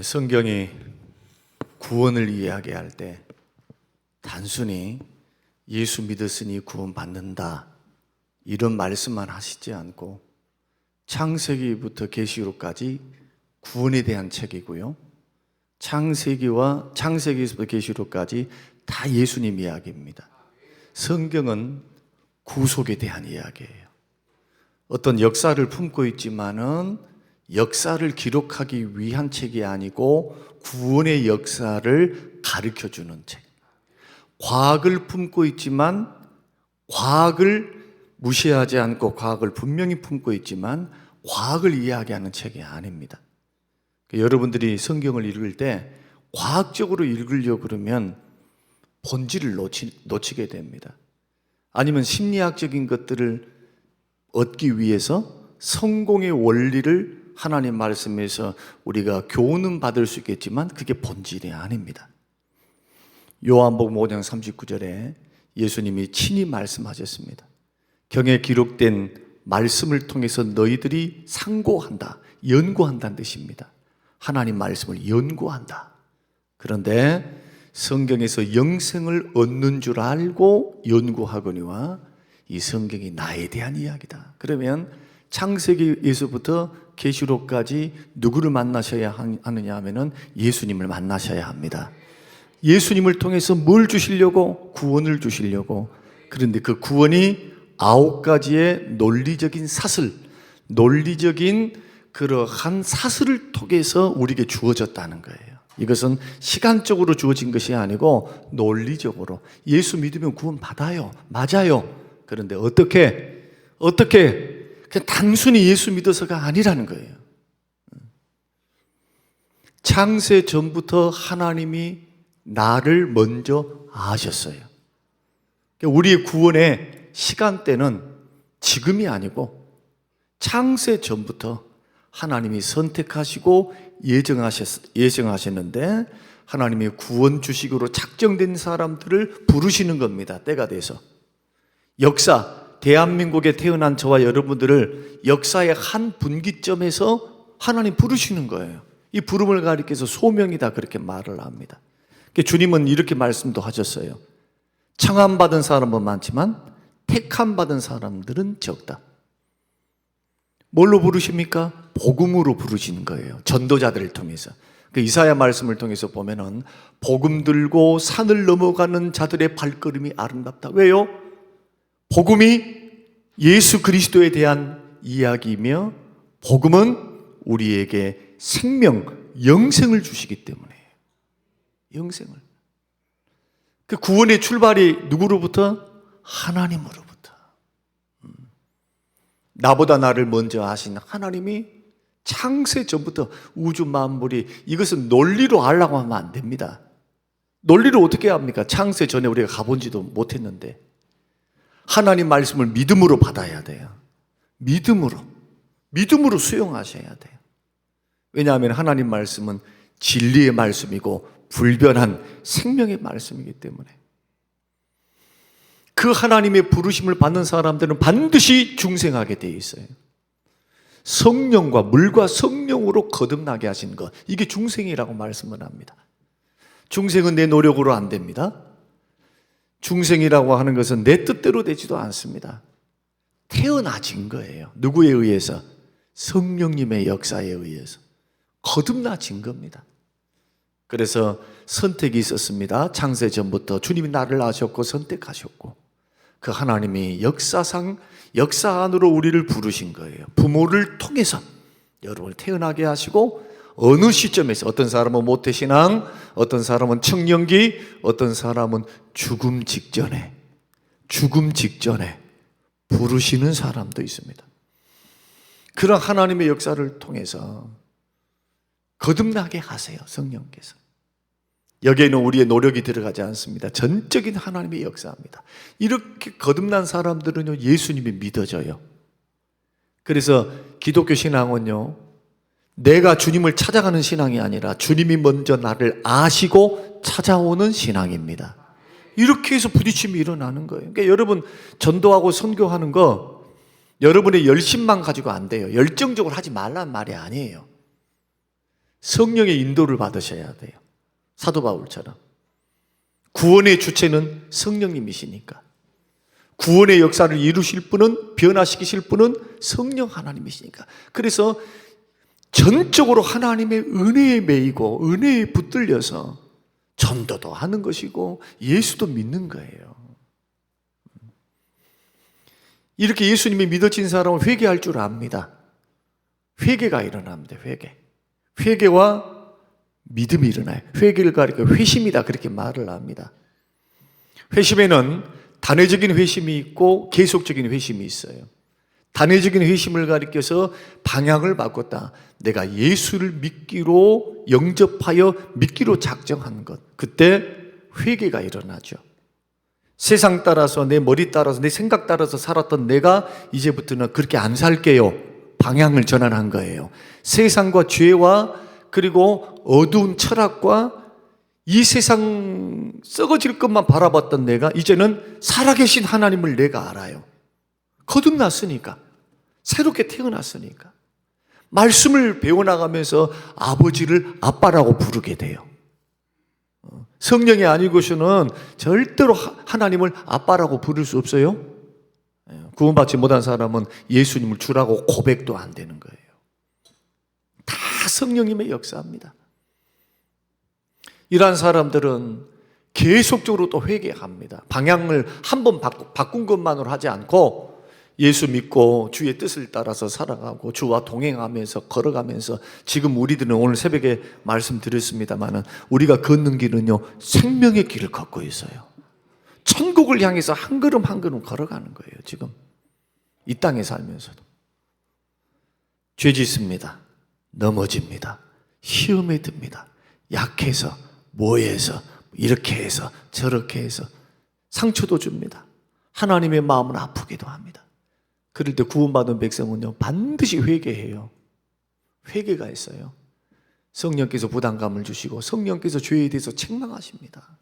성경이 구원을 이야기할 때 단순히 예수 믿었으니 구원받는다 이런 말씀만 하시지 않고 창세기부터 계시록까지 구원에 대한 책이고요. 창세기에서부터 계시록까지 다 예수님 이야기입니다. 성경은 구속에 대한 이야기예요. 어떤 역사를 품고 있지만은 역사를 기록하기 위한 책이 아니고 구원의 역사를 가르쳐주는 책. 과학을 품고 있지만 과학을 무시하지 않고 과학을 분명히 품고 있지만 과학을 이야기하는 책이 아닙니다. 여러분들이 성경을 읽을 때 과학적으로 읽으려고 그러면 본질을 놓치게 됩니다. 아니면 심리학적인 것들을 얻기 위해서 성공의 원리를 하나님 말씀에서 우리가 교훈은 받을 수 있겠지만 그게 본질이 아닙니다. 요한복음 5장 39절에 예수님이 친히 말씀하셨습니다. 경에 기록된 말씀을 통해서 너희들이 상고한다, 연구한다는 뜻입니다. 하나님 말씀을 연구한다. 그런데 성경에서 영생을 얻는 줄 알고 연구하거니와 이 성경이 나에 대한 이야기다. 그러면 창세기에서부터 계시록까지 누구를 만나셔야 하느냐 하면은 예수님을 만나셔야 합니다. 예수님을 통해서 뭘 주시려고? 구원을 주시려고. 그런데 그 구원이 9가지의 논리적인 사슬, 논리적인 그러한 사슬을 통해서 우리에게 주어졌다는 거예요. 이것은 시간적으로 주어진 것이 아니고 논리적으로 예수 믿으면 구원 받아요. 맞아요. 그런데 어떻게 그냥 단순히 예수 믿어서가 아니라는 거예요. 창세 전부터 하나님이 나를 먼저 아셨어요. 우리의 구원의 시간대는 지금이 아니고 창세 전부터 하나님이 선택하시고 예정하셨는데 하나님이 구원 주식으로 작정된 사람들을 부르시는 겁니다. 때가 돼서. 대한민국에 태어난 저와 여러분들을 역사의 한 분기점에서 하나님 부르시는 거예요. 이 부름을 가리켜서 소명이다 그렇게 말을 합니다. 주님은 이렇게 말씀도 하셨어요. 청함받은 사람은 많지만 택함받은 사람들은 적다. 뭘로 부르십니까? 복음으로 부르시는 거예요. 전도자들을 통해서. 이사야 말씀을 통해서 보면은 복음 들고 산을 넘어가는 자들의 발걸음이 아름답다. 왜요? 복음이 예수 그리스도에 대한 이야기이며 복음은 우리에게 생명, 영생을 주시기 때문에 영생을. 그 구원의 출발이 누구로부터? 하나님으로부터. 나보다 나를 먼저 아신 하나님이 창세 전부터 우주 만물이 이것은 논리로 알라고 하면 안 됩니다. 논리로 어떻게 합니까? 창세 전에 우리가 가본지도 못했는데 하나님 말씀을 믿음으로 받아야 돼요. 믿음으로 수용하셔야 돼요. 왜냐하면 하나님 말씀은 진리의 말씀이고 불변한 생명의 말씀이기 때문에 그 하나님의 부르심을 받는 사람들은 반드시 중생하게 되어 있어요. 성령과 물과 성령으로 거듭나게 하신 것, 이게 중생이라고 말씀을 합니다. 중생은 내 노력으로 안 됩니다. 중생이라고 하는 것은 내 뜻대로 되지도 않습니다. 태어나진 거예요. 누구에 의해서? 성령님의 역사에 의해서 거듭나진 겁니다. 그래서 선택이 있었습니다. 창세 전부터 주님이 나를 아셨고 선택하셨고 그 하나님이 역사 안으로 우리를 부르신 거예요. 부모를 통해서 여러분을 태어나게 하시고 어느 시점에서 어떤 사람은 모태신앙, 어떤 사람은 청년기, 어떤 사람은 죽음 직전에 부르시는 사람도 있습니다. 그런 하나님의 역사를 통해서 거듭나게 하세요. 성령께서. 여기에는 우리의 노력이 들어가지 않습니다. 전적인 하나님의 역사입니다. 이렇게 거듭난 사람들은요, 예수님이 믿어져요. 그래서 기독교 신앙은요, 내가 주님을 찾아가는 신앙이 아니라 주님이 먼저 나를 아시고 찾아오는 신앙입니다. 이렇게 해서 부딪힘이 일어나는 거예요. 그러니까 여러분 전도하고 선교하는 거 여러분의 열심만 가지고 안 돼요. 열정적으로 하지 말란 말이 아니에요. 성령의 인도를 받으셔야 돼요. 사도 바울처럼. 구원의 주체는 성령님이시니까. 구원의 역사를 이루실 분은, 변화시키실 분은 성령 하나님이시니까. 그래서 전적으로 하나님의 은혜에 매이고 은혜에 붙들려서 전도도 하는 것이고 예수도 믿는 거예요. 이렇게 예수님이 믿어진 사람은 회개할 줄 압니다. 회개가 일어납니다. 회개와 믿음이 일어나요. 회개를 가리켜 회심이다 그렇게 말을 합니다. 회심에는 단회적인 회심이 있고 계속적인 회심이 있어요. 단회적인 회심을 가리켜서 방향을 바꿨다. 내가 예수를 믿기로 영접하여 믿기로 작정한 것. 그때 회개가 일어나죠. 세상 따라서 내 머리 따라서 내 생각 따라서 살았던 내가 이제부터는 그렇게 안 살게요. 방향을 전환한 거예요. 세상과 죄와 그리고 어두운 철학과 이 세상 썩어질 것만 바라봤던 내가 이제는 살아계신 하나님을 내가 알아요. 거듭났으니까. 새롭게 태어났으니까. 말씀을 배워나가면서 아버지를 아빠라고 부르게 돼요. 성령이 아니고서는 절대로 하나님을 아빠라고 부를 수 없어요. 구원받지 못한 사람은 예수님을 주라고 고백도 안 되는 거예요. 다 성령님의 역사입니다. 이러한 사람들은 계속적으로 또 회개합니다. 방향을 한번 바꾼 것만으로 하지 않고 예수 믿고 주의 뜻을 따라서 살아가고 주와 동행하면서 걸어가면서 지금 우리들은 오늘 새벽에 말씀드렸습니다마는 우리가 걷는 길은요 생명의 길을 걷고 있어요. 천국을 향해서 한 걸음 한 걸음 걸어가는 거예요. 지금 이 땅에 살면서도 죄 짓습니다. 넘어집니다. 시험에 듭니다. 약해서 뭐해서 이렇게 해서 저렇게 해서 상처도 줍니다. 하나님의 마음은 아프기도 합니다. 그럴 때 구원받은 백성은요 반드시 회개해요. 회개가 있어요. 성령께서 부담감을 주시고 성령께서 죄에 대해서 책망하십니다.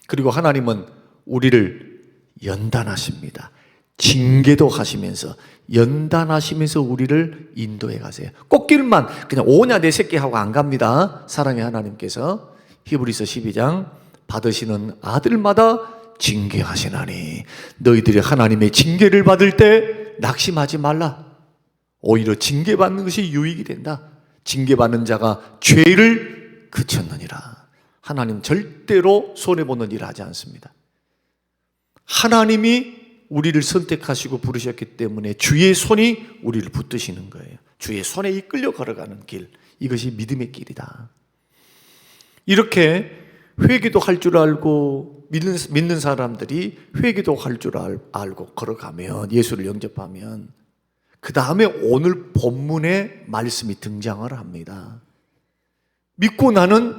그리고 하나님은 우리를 연단하십니다. 징계도 하시면서 연단하시면서 우리를 인도해 가세요. 꽃길만 그냥 오냐 내 새끼 하고 안 갑니다. 사랑의 하나님께서 히브리서 12장 받으시는 아들마다 징계하시나니 너희들이 하나님의 징계를 받을 때 낙심하지 말라. 오히려 징계받는 것이 유익이 된다. 징계받는 자가 죄를 그쳤느니라. 하나님 절대로 손해보는 일을 하지 않습니다. 하나님이 우리를 선택하시고 부르셨기 때문에 주의 손이 우리를 붙드시는 거예요. 주의 손에 이끌려 걸어가는 길, 이것이 믿음의 길이다. 이렇게 회개도 할 줄 알고 믿는 사람들이 회개도 할 줄 알고 걸어가면, 예수를 영접하면 그 다음에 오늘 본문의 말씀이 등장을 합니다. 믿고 나는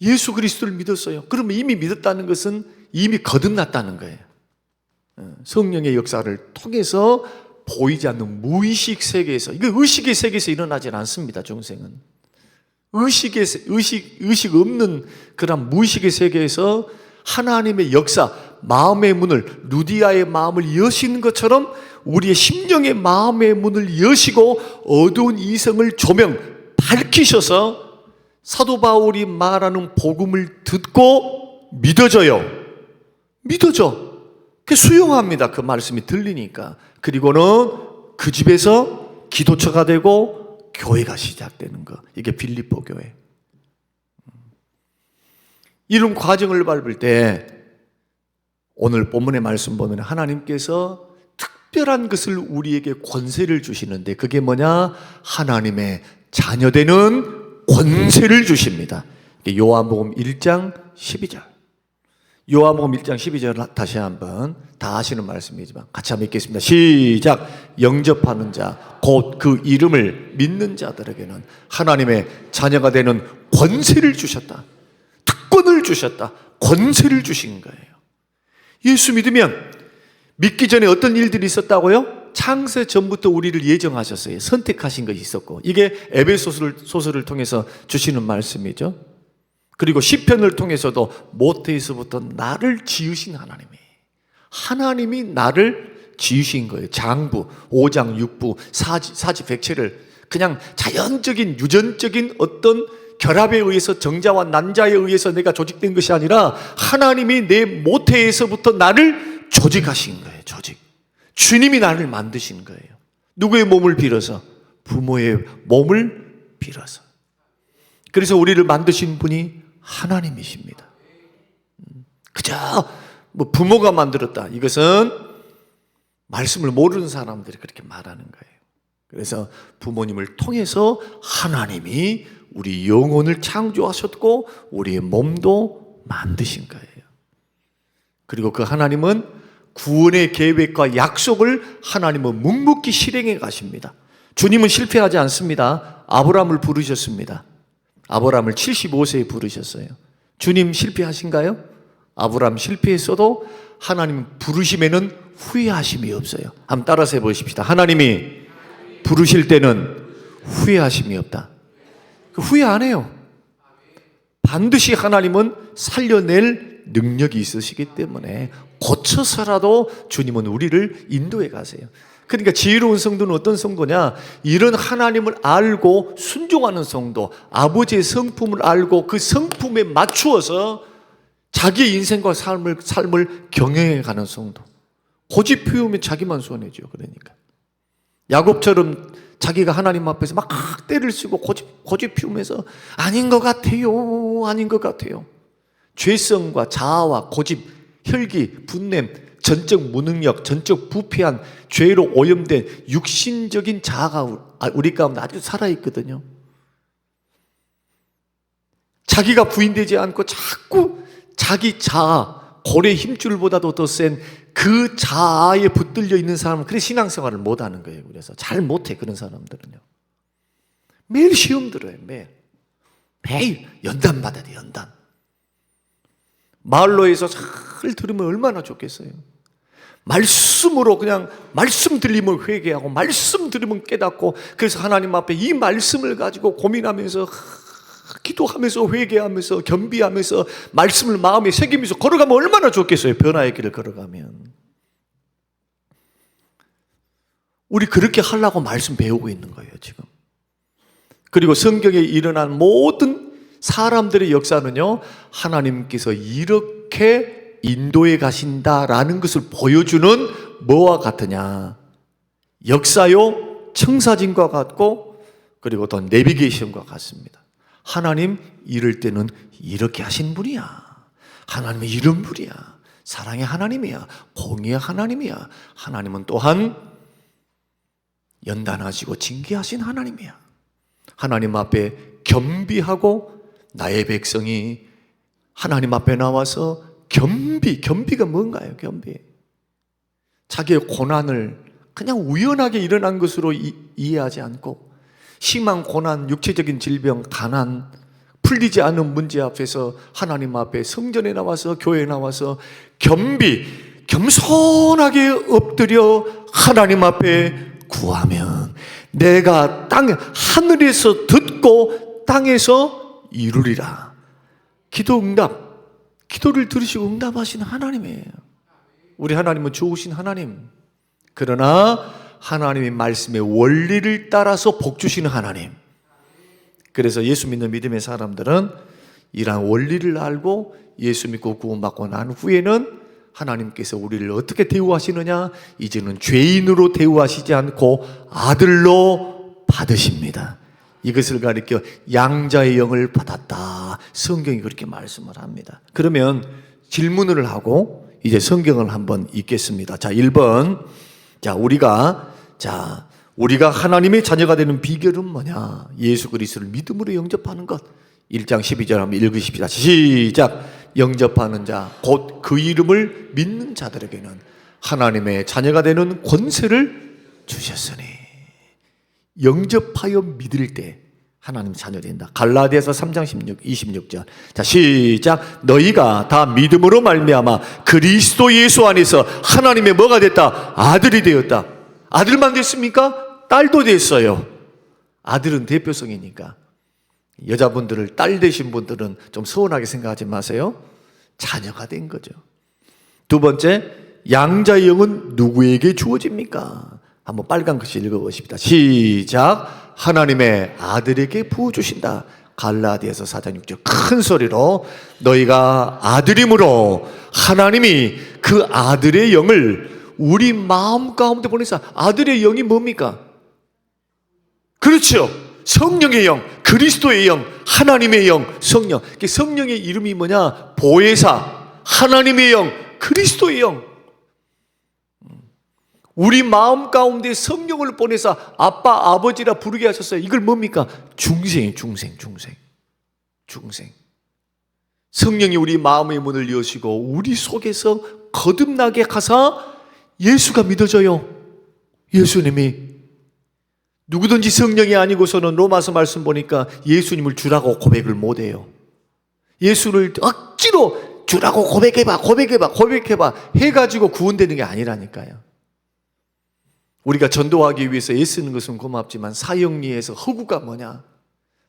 예수 그리스도를 믿었어요. 그러면 이미 믿었다는 것은 이미 거듭났다는 거예요. 성령의 역사를 통해서 보이지 않는 무의식 세계에서, 이거 의식의 세계에서 일어나지 않습니다. 중생은 의식 없는 그런 무의식의 세계에서 하나님의 역사, 마음의 문을, 루디아의 마음을 여시는 것처럼 우리의 심령의 마음의 문을 여시고 어두운 이성을 조명 밝히셔서 사도 바울이 말하는 복음을 듣고 믿어져요. 수용합니다. 그 말씀이 들리니까. 그리고는 그 집에서 기도처가 되고 교회가 시작되는 거. 이게 빌립보 교회. 이런 과정을 밟을 때 오늘 본문의 말씀 보면 하나님께서 특별한 것을 우리에게 권세를 주시는데 그게 뭐냐? 하나님의 자녀되는 권세를 주십니다. 요한복음 1장 12절. 요한복음 1장 12절 다시 한번, 다 아시는 말씀이지만 같이 한번 읽겠습니다. 시작. 영접하는 자 곧 그 이름을 믿는 자들에게는 하나님의 자녀가 되는 권세를 주셨다. 특권을 주셨다. 권세를 주신 거예요. 예수 믿으면 믿기 전에 어떤 일들이 있었다고요? 창세 전부터 우리를 예정하셨어요. 선택하신 것이 있었고, 이게 에베소서를 통해서 주시는 말씀이죠. 그리고 시편을 통해서도 모태에서부터 나를 지으신 하나님이 나를 지으신 거예요. 장부, 오장, 육부, 사지, 백체를 그냥 자연적인 유전적인 어떤 결합에 의해서 정자와 난자에 의해서 내가 조직된 것이 아니라 하나님이 내 모태에서부터 나를 조직하신 거예요. 조직. 주님이 나를 만드신 거예요. 누구의 몸을 빌어서? 부모의 몸을 빌어서. 그래서 우리를 만드신 분이 하나님이십니다. 그저 뭐 부모가 만들었다. 이것은 말씀을 모르는 사람들이 그렇게 말하는 거예요. 그래서 부모님을 통해서 하나님이 우리 영혼을 창조하셨고 우리의 몸도 만드신 거예요. 그리고 그 하나님은 구원의 계획과 약속을 하나님은 묵묵히 실행해 가십니다. 주님은 실패하지 않습니다. 아브라함을 부르셨습니다. 아브라함을 75세에 부르셨어요. 주님 실패하신가요? 아브라함 실패했어도 하나님 부르심에는 후회하심이 없어요. 한번 따라서 해보십시다. 하나님이 부르실 때는 후회하심이 없다. 후회 안 해요. 반드시 하나님은 살려낼 능력이 있으시기 때문에 고쳐서라도 주님은 우리를 인도해 가세요. 그러니까 지혜로운 성도는 어떤 성도냐? 이런 하나님을 알고 순종하는 성도, 아버지의 성품을 알고 그 성품에 맞추어서 자기의 인생과 삶을 경영해 가는 성도. 고집 피우면 자기만 손해죠. 그러니까 야곱처럼 자기가 하나님 앞에서 막 때를 쓰고 고집 피우면서 아닌 것 같아요, 아닌 것 같아요. 죄성과 자아와 고집, 혈기, 분냄, 전적 무능력, 전적 부패한 죄로 오염된 육신적인 자아가 우리 가운데 아주 살아있거든요. 자기가 부인되지 않고 자꾸 자기 자아, 고래 힘줄보다도 더 센 그 자아에 붙들려 있는 사람은 그래 신앙생활을 못하는 거예요. 그래서 잘 못해 그런 사람들은요. 매일 시험 들어요. 매일 연단 받아야 돼. 연단. 말로 해서 잘 들으면 얼마나 좋겠어요. 말씀으로 그냥 말씀 들리면 회개하고 말씀 들으면 깨닫고 그래서 하나님 앞에 이 말씀을 가지고 고민하면서 기도하면서 회개하면서 겸비하면서 말씀을 마음에 새기면서 걸어가면 얼마나 좋겠어요. 변화의 길을 걸어가면. 우리 그렇게 하려고 말씀 배우고 있는 거예요 지금. 그리고 성경에 일어난 모든 사람들의 역사는요 하나님께서 이렇게 인도해 가신다라는 것을 보여주는 뭐와 같으냐, 역사요 청사진과 같고 그리고 또 내비게이션과 같습니다. 하나님 이럴 때는 이렇게 하신 분이야. 하나님은 이런 분이야. 사랑의 하나님이야. 공의의 하나님이야. 하나님은 또한 연단하시고 징계하신 하나님이야. 하나님 앞에 겸비하고 나의 백성이 하나님 앞에 나와서 겸비가 뭔가요? 겸비. 자기의 고난을 그냥 우연하게 일어난 것으로 이해하지 않고 심한 고난, 육체적인 질병, 가난, 풀리지 않은 문제 앞에서 하나님 앞에 성전에 나와서 교회에 나와서 겸손하게 엎드려 하나님 앞에 구하면 내가 하늘에서 듣고 땅에서 이루리라. 기도 응답, 기도를 들으시고 응답하시는 하나님이에요. 우리 하나님은 좋으신 하나님. 그러나 하나님의 말씀의 원리를 따라서 복 주시는 하나님. 그래서 예수 믿는 믿음의 사람들은 이러한 원리를 알고 예수 믿고 구원받고 난 후에는 하나님께서 우리를 어떻게 대우하시느냐? 이제는 죄인으로 대우하시지 않고 아들로 받으십니다. 이것을 가리켜 양자의 영을 받았다. 성경이 그렇게 말씀을 합니다. 그러면 질문을 하고 이제 성경을 한번 읽겠습니다. 자, 1번. 우리가 하나님의 자녀가 되는 비결은 뭐냐? 예수 그리스도를 믿음으로 영접하는 것. 1장 12절 한번 읽으십시다. 시작. 영접하는 자, 곧 그 이름을 믿는 자들에게는 하나님의 자녀가 되는 권세를 주셨으니. 영접하여 믿을 때 하나님 자녀 된다. 갈라디아서 3장 26절. 자, 시작. 너희가 다 믿음으로 말미암아 그리스도 예수 안에서 하나님의 뭐가 됐다? 아들이 되었다. 아들만 됐습니까? 딸도 됐어요. 아들은 대표성이니까. 여자분들을 딸 되신 분들은 좀 서운하게 생각하지 마세요. 자녀가 된 거죠. 두 번째, 양자의 영은 누구에게 주어집니까? 한번 빨간 글씨 읽어보십시다. 시작. 하나님의 아들에게 부어주신다. 갈라디아서 4장 6절 큰 소리로 너희가 아들임으로 하나님이 그 아들의 영을 우리 마음 가운데 보내사. 아들의 영이 뭡니까? 그렇죠. 성령의 영, 그리스도의 영, 하나님의 영, 성령. 성령의 이름이 뭐냐? 보혜사, 하나님의 영, 그리스도의 영. 우리 마음 가운데 성령을 보내사 아빠, 아버지라 부르게 하셨어요. 이걸 뭡니까? 중생이에요. 중생. 성령이 우리 마음의 문을 여시고 우리 속에서 거듭나게 하사 예수가 믿어져요. 예수님이. 누구든지 성령이 아니고서는 로마서 말씀 보니까 예수님을 주라고 고백을 못해요. 예수를 억지로 주라고 고백해봐 해가지고 구원되는 게 아니라니까요. 우리가 전도하기 위해서 애쓰는 것은 고맙지만 사형리에서 허구가 뭐냐?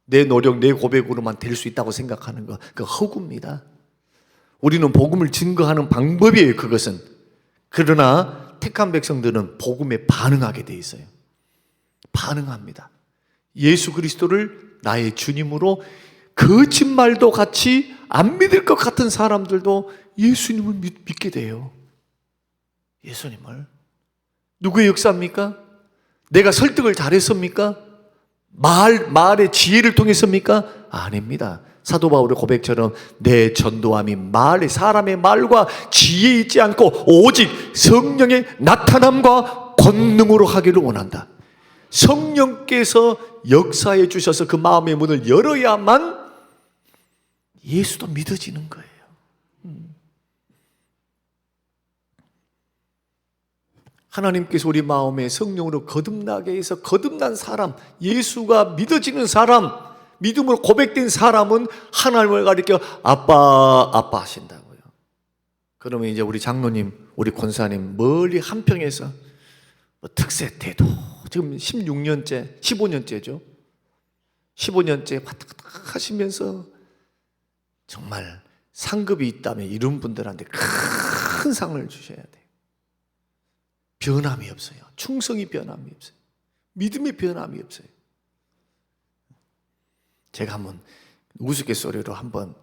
내 노력, 내 고백으로만 될 수 있다고 생각하는 거, 그 허구입니다. 우리는 복음을 증거하는 방법이에요, 그것은. 그러나 택한 백성들은 복음에 반응하게 돼 있어요. 반응합니다. 예수 그리스도를 나의 주님으로 거짓말도 같이 안 믿을 것 같은 사람들도 예수님을 믿게 돼요. 예수님을. 누구의 역사입니까? 내가 설득을 잘했습니까? 말의 지혜를 통해서입니까? 아닙니다. 사도 바울의 고백처럼 내 전도함이 사람의 말과 지혜에 있지 않고 오직 성령의 나타남과 권능으로 하기를 원한다. 성령께서 역사해 주셔서 그 마음의 문을 열어야만 예수도 믿어지는 거예요. 하나님께서 우리 마음에 성령으로 거듭나게 해서 거듭난 사람, 예수가 믿어지는 사람, 믿음으로 고백된 사람은 하나님을 가리켜 아빠 하신다고요. 그러면 이제 우리 장로님, 우리 권사님 멀리 한평에서 특세 태도 지금 16년째, 15년째죠. 15년째 왔다 갔다 하시면서 정말 상급이 있다면 이런 분들한테 큰 상을 주셔야 돼요. 변함이 없어요. 충성이 변함이 없어요. 믿음의 변함이 없어요. 제가 한번 우스갯소리로 한번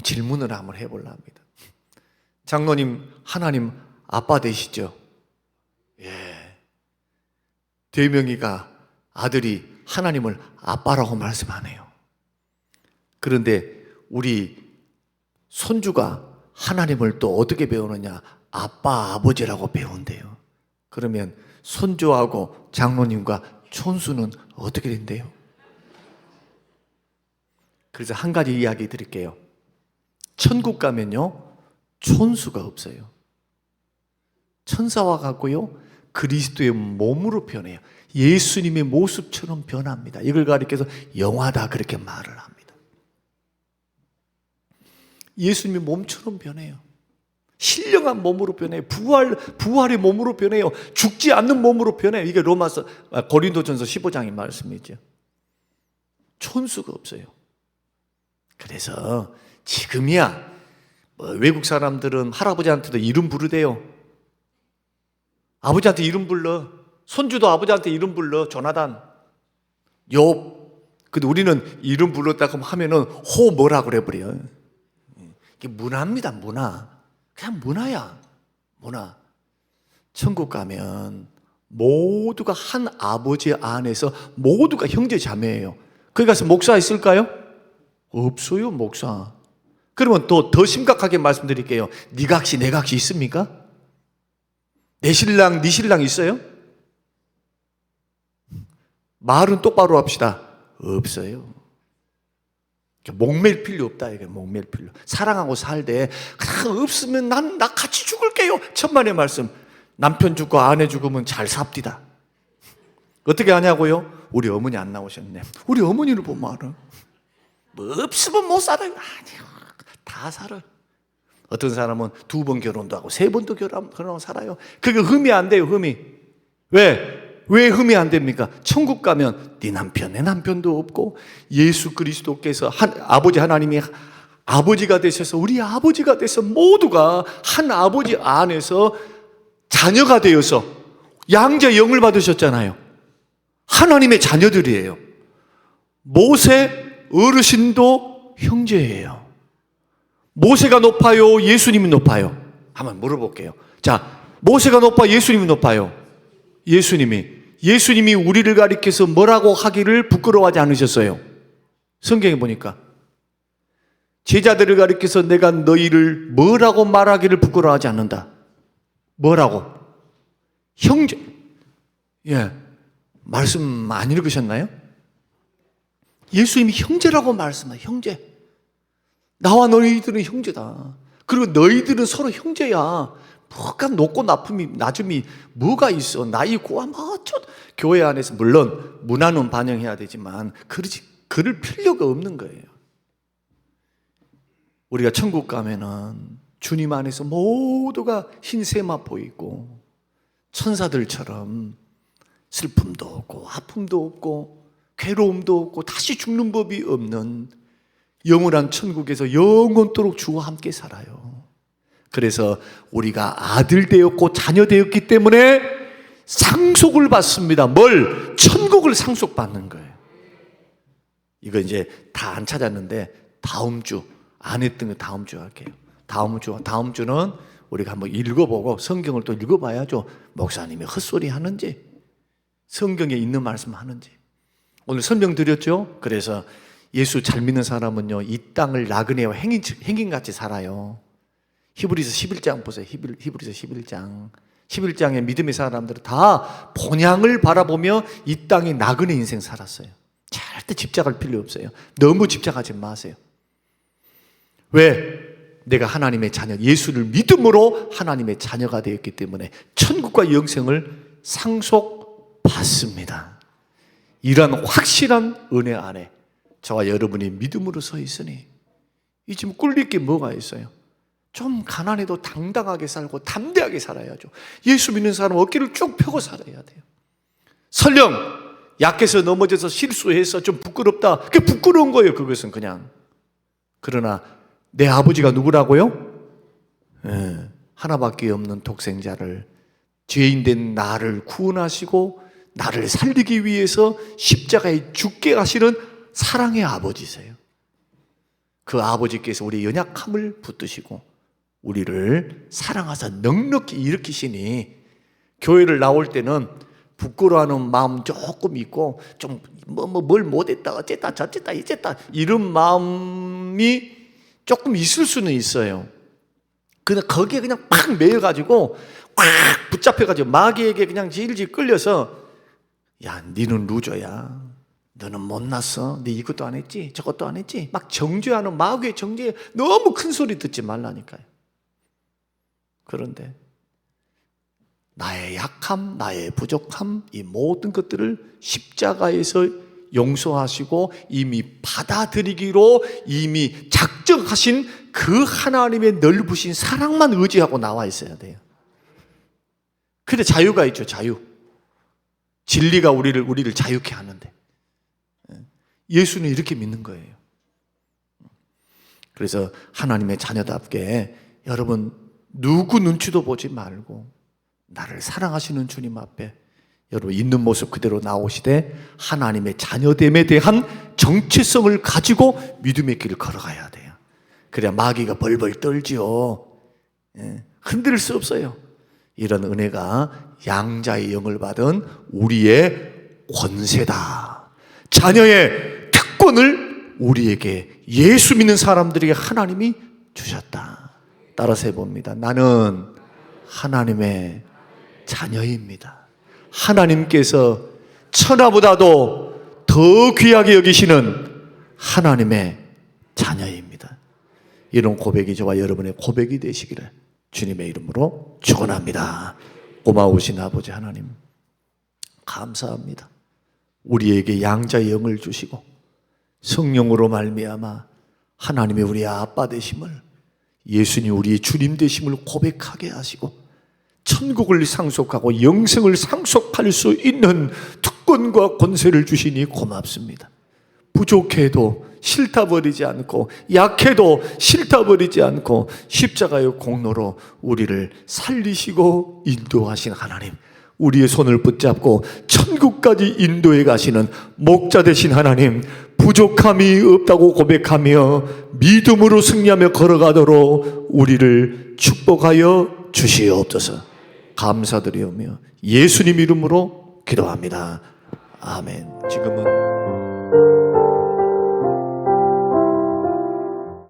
질문을 한번 해보려 합니다. 장로님, 하나님 아빠 되시죠? 예. 대명이가 아들이 하나님을 아빠라고 말씀하네요. 그런데 우리 손주가 하나님을 또 어떻게 배우느냐? 아빠, 아버지라고 배운대요. 그러면 손주하고 장로님과 촌수는 어떻게 된대요? 그래서 한 가지 이야기 드릴게요. 천국 가면요, 촌수가 없어요. 천사와 같고요, 그리스도의 몸으로 변해요. 예수님의 모습처럼 변합니다. 이걸 가리켜서 영화다 그렇게 말을 합니다. 예수님의 몸처럼 변해요. 신령한 몸으로 변해요. 부활의 몸으로 변해요. 죽지 않는 몸으로 변해요. 이게 고린도전서 15장의 말씀이죠. 촌수가 없어요. 그래서 지금이야 외국 사람들은 할아버지한테도 이름 부르대요. 아버지한테 이름 불러. 손주도 아버지한테 이름 불러. 조나단, 욥. 근데 우리는 이름 불렀다고 하면은 뭐라 그래 버려요. 이게 문화입니다. 문화. 그냥 문화야. 문화. 천국 가면 모두가 한 아버지 안에서 모두가 형제 자매예요. 거기 가서 목사 있을까요? 없어요, 목사. 그러면 또 더 심각하게 말씀드릴게요. 네 각시 내 각시 있습니까? 내 신랑 네 신랑 있어요? 말은 똑바로 합시다. 없어요. 목맬 필요 없다. 이게 목맬 필요. 사랑하고 살되 그냥 없으면 나 같이 죽을게요. 천만의 말씀. 남편 죽고 아내 죽으면 잘 삽디다. 어떻게 하냐고요? 우리 어머니 안 나오셨네. 우리 어머니를 보면 알아. 뭐 없으면 못 살아요. 아니요, 다 살아. 어떤 사람은 2번 결혼도 하고 3번도 결혼하고 살아요. 그게 흠이 안 돼요. 흠이. 왜 흠이 안 됩니까? 천국 가면 네 남편 내 남편도 없고 예수 그리스도께서 아버지 하나님이 아버지가 되셔서 우리 아버지가 돼서 모두가 한 아버지 안에서 자녀가 되어서 양자 영을 받으셨잖아요. 하나님의 자녀들이에요. 모세 어르신도 형제예요. 모세가 높아요? 예수님이 높아요? 한번 물어볼게요. 자, 모세가 높아? 예수님이 높아요? 예수님이 우리를 가리켜서 뭐라고 하기를 부끄러워하지 않으셨어요? 성경에 보니까 제자들을 가리켜서 내가 너희를 뭐라고 말하기를 부끄러워하지 않는다. 뭐라고? 형제. 예, 말씀 안 읽으셨나요? 예수님이 형제라고 말씀해요. 형제. 나와 너희들은 형제다. 그리고 너희들은 서로 형제야. 뭐가 높고 낮음이 뭐가 있어. 나이 고와 교회 안에서 물론 문화는 반영해야 되지만 그럴 필요가 없는 거예요. 우리가 천국 가면은 주님 안에서 모두가 흰 세마포 입고 천사들처럼 슬픔도 없고 아픔도 없고 괴로움도 없고 다시 죽는 법이 없는 영원한 천국에서 영원토록 주와 함께 살아요. 그래서 우리가 아들 되었고 자녀 되었기 때문에 상속을 받습니다. 뭘? 천국을 상속받는 거예요. 이거 이제 다 안 찾았는데 다음 주 안 했던 거 다음 주 할게요. 다음 주는 우리가 한번 읽어보고 성경을 또 읽어봐야죠. 목사님이 헛소리 하는지 성경에 있는 말씀 하는지. 오늘 설명드렸죠. 그래서 예수 잘 믿는 사람은요, 이 땅을 나그네와 행인같이 살아요. 히브리서 11장 보세요. 히브리서 11장. 11장의 믿음의 사람들은 다 본향을 바라보며 이 땅에 나그네 인생 살았어요. 절대 집착할 필요 없어요. 너무 집착하지 마세요. 왜? 내가 하나님의 자녀, 예수를 믿음으로 하나님의 자녀가 되었기 때문에 천국과 영생을 상속받습니다. 이러한 확실한 은혜 안에 저와 여러분이 믿음으로 서 있으니 이 지금 꿀릴 게 뭐가 있어요? 좀 가난해도 당당하게 살고 담대하게 살아야죠. 예수 믿는 사람은 어깨를 쭉 펴고 살아야 돼요. 설령 약해서 넘어져서 실수해서 좀 부끄럽다. 그게 부끄러운 거예요. 그것은 그냥. 그러나 내 아버지가 누구라고요? 하나밖에 없는 독생자를, 죄인된 나를 구원하시고 나를 살리기 위해서 십자가에 죽게 하시는 사랑의 아버지세요. 그 아버지께서 우리의 연약함을 붙드시고 우리를 사랑하사 넉넉히 일으키시니 교회를 나올 때는 부끄러워하는 마음 조금 있고 좀 뭘 못했다 어쨌다 저쨌다 이쨌다 이런 마음이 조금 있을 수는 있어요. 근데 거기에 그냥 팍 매여가지고 꽉 붙잡혀가지고 마귀에게 그냥 질질 끌려서 야, 니는 루저야. 너는 못났어. 네 이것도 안 했지 저것도 안 했지 막 정죄하는 마귀의 정죄에 너무 큰 소리 듣지 말라니까요. 그런데 나의 약함, 나의 부족함, 이 모든 것들을 십자가에서 용서하시고 이미 받아들이기로 이미 작정하신 그 하나님의 넓으신 사랑만 의지하고 나와 있어야 돼요. 그래 자유가 있죠. 자유. 진리가 우리를 자유케 하는데 예수는 이렇게 믿는 거예요. 그래서 하나님의 자녀답게 여러분 누구 눈치도 보지 말고 나를 사랑하시는 주님 앞에 여러분 있는 모습 그대로 나오시되 하나님의 자녀됨에 대한 정체성을 가지고 믿음의 길을 걸어가야 돼요. 그래야 마귀가 벌벌 떨지요. 흔들 수 없어요. 이런 은혜가 양자의 영을 받은 우리의 권세다. 자녀의 특권을 우리에게 예수 믿는 사람들에게 하나님이 주셨다. 따라서 해봅니다. 나는 하나님의 자녀입니다. 하나님께서 천하보다도 더 귀하게 여기시는 하나님의 자녀입니다. 이런 고백이 저와 여러분의 고백이 되시기를 주님의 이름으로 축원합니다. 고마우신 아버지 하나님 감사합니다. 우리에게 양자의 영을 주시고 성령으로 말미암아 하나님의 우리의 아빠 되심을, 예수님 우리의 주님 되심을 고백하게 하시고 천국을 상속하고 영생을 상속할 수 있는 특권과 권세를 주시니 고맙습니다. 부족해도 싫다 버리지 않고 약해도 싫다 버리지 않고 십자가의 공로로 우리를 살리시고 인도하신 하나님, 우리의 손을 붙잡고 천국까지 인도해 가시는 목자 되신 하나님, 부족함이 없다고 고백하며 믿음으로 승리하며 걸어가도록 우리를 축복하여 주시옵소서. 감사드리오며 예수님 이름으로 기도합니다. 아멘. 지금은